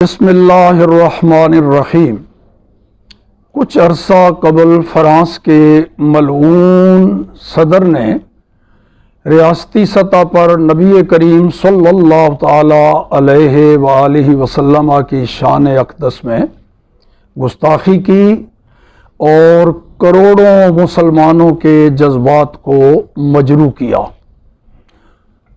बिस्मिल्लाहिर्रहमानिर्रहीम। कुछ अरसा कबल फ्रांस के मलऊन सदर ने रियासती सतह पर नबी करीम सल्लल्लाहु ताला अलैहि वालिहि वसल्लम की शान अक़दस में गुस्ताखी की और करोड़ों मुसलमानों के जज्बात को मजरू किया।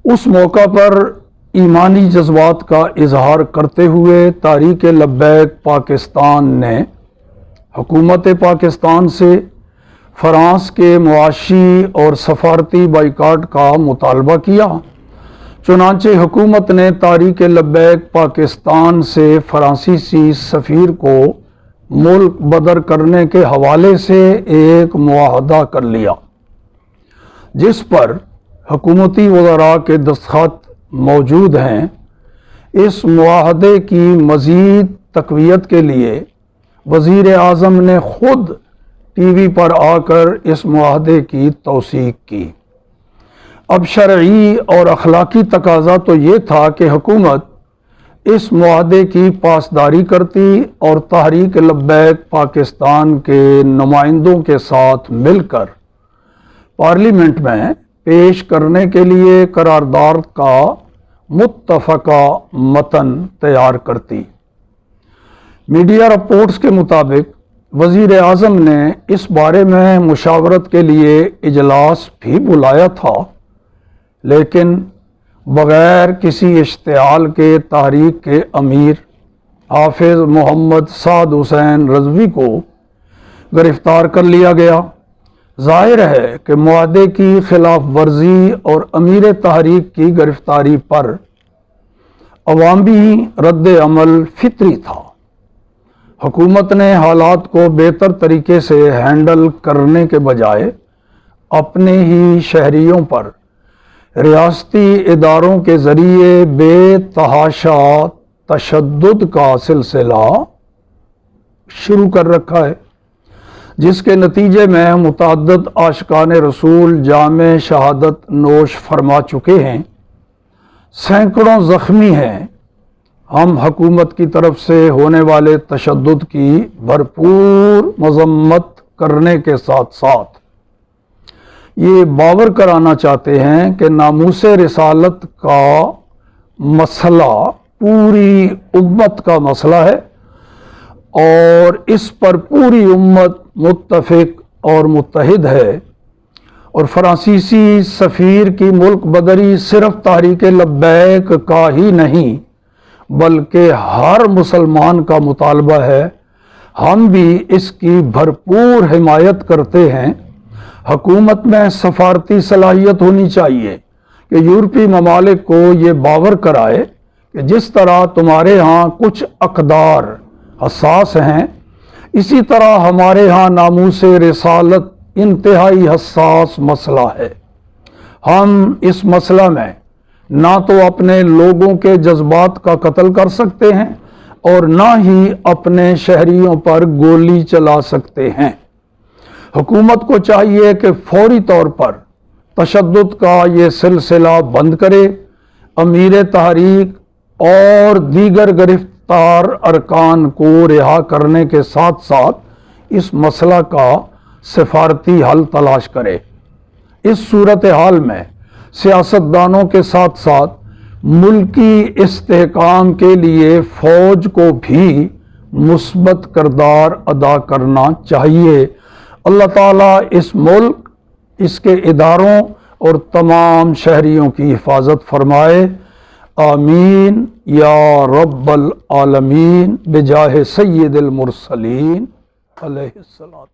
उस मौका पर ईमानी जज्बात का इजहार करते हुए तहरीक लब्बैक पाकिस्तान ने हुकूमत पाकिस्तान से फ्रांस के मुआशी और सफारती बाइकाट का मुतालबा किया। चुनांचे हुकूमत ने तहरीक लब्बैक पाकिस्तान से फ्रांसीसी सफ़ीर को मुल्क बदर करने के हवाले से एक मुआहदा कर लिया, जिस पर हुकूमती वज़रा के दस्तखत मौजूद हैं। इस मुआहदे की मज़ीद तक़वियत के लिए वज़ीर आज़म ने ख़ुद टीवी पर आकर इस मुआहदे की तौसीक़ की। अब शरई और अखलाकी तकाज़ा तो ये था कि हुकूमत इस मुआहदे की पासदारी करती और तहरीक लब्बैक पाकिस्तान के नुमाइंदों के साथ मिलकर पार्लियामेंट में पेश करने के लिए करारदाद का मुत्तफ़क़ा मतन तैयार करती। मीडिया रिपोर्ट्स के मुताबिक वज़ीर आज़म ने इस बारे में मुशावरत के लिए इजलास भी बुलाया था, लेकिन बग़ैर किसी इश्तिआल के तहरीक के अमीर हाफिज मोहम्मद साद हुसैन रिज़वी को गिरफ़्तार कर लिया गया। ज़ाहिर है कि मुआहदे की खिलाफ वर्जी और अमीर तहरीक की गिरफ्तारी पर अवामी रद्द अमल फितरी था। हुकूमत ने हालात को बेहतर तरीके से हैंडल करने के बजाय अपने ही शहरियों पर रियासती इदारों के ज़रिए बेतहाशा तशद्दुद का सिलसिला शुरू कर रखा है, जिसके नतीजे में मुतअद्दिद आशिकान रसूल जामे शहादत नोश फरमा चुके हैं। सैकड़ों ज़ख्मी हैं। हम हुकूमत की तरफ से होने वाले तशद्दुद की भरपूर मज़म्मत करने के साथ साथ ये बावर कराना चाहते हैं कि नामूसे रिसालत का मसला पूरी उम्मत का मसला है और इस पर पूरी उम्मत मुत्तफ़िक और मुत्तहिद है। और फ्रांसीसी सफ़ीर की मुल्क बदरी सिर्फ तहरीक लब्बैक का ही नहीं बल्कि हर मुसलमान का मुतालबा है। हम भी इसकी भरपूर हिमायत करते हैं। हुकूमत में सफारती सलाहियत होनी चाहिए कि यूरोपीय ममालिक को ये बावर कराए कि जिस तरह तुम्हारे यहाँ कुछ अक़दार हसास हैं, इसी तरह हमारे यहाँ नामूसे रिसालत इंतहाई हसास मसला है। हम इस मसला में ना तो अपने लोगों के जज्बात का कत्ल कर सकते हैं और ना ही अपने शहरियों पर गोली चला सकते हैं। हुकूमत को चाहिए कि फौरी तौर पर तशद्दुद का ये सिलसिला बंद करे, अमीर तहरीक और दीगर गिरफ्तार अरकान को रिहा करने के साथ साथ इस मसला का सिफारती हल तलाश करे। इस सूरत हाल में सियासतदानों के साथ साथ मुल्की इस्तेहकाम के लिए फ़ौज को भी मुस्बत किरदार अदा करना चाहिए। अल्लाह ताला इस मुल्क, इसके इदारों और तमाम शहरियों की हिफाजत फरमाए। आमीन या रब्बल आलमीन बिजाहे सय्यिदिल मुरसलीन अलैहिस्सलाम।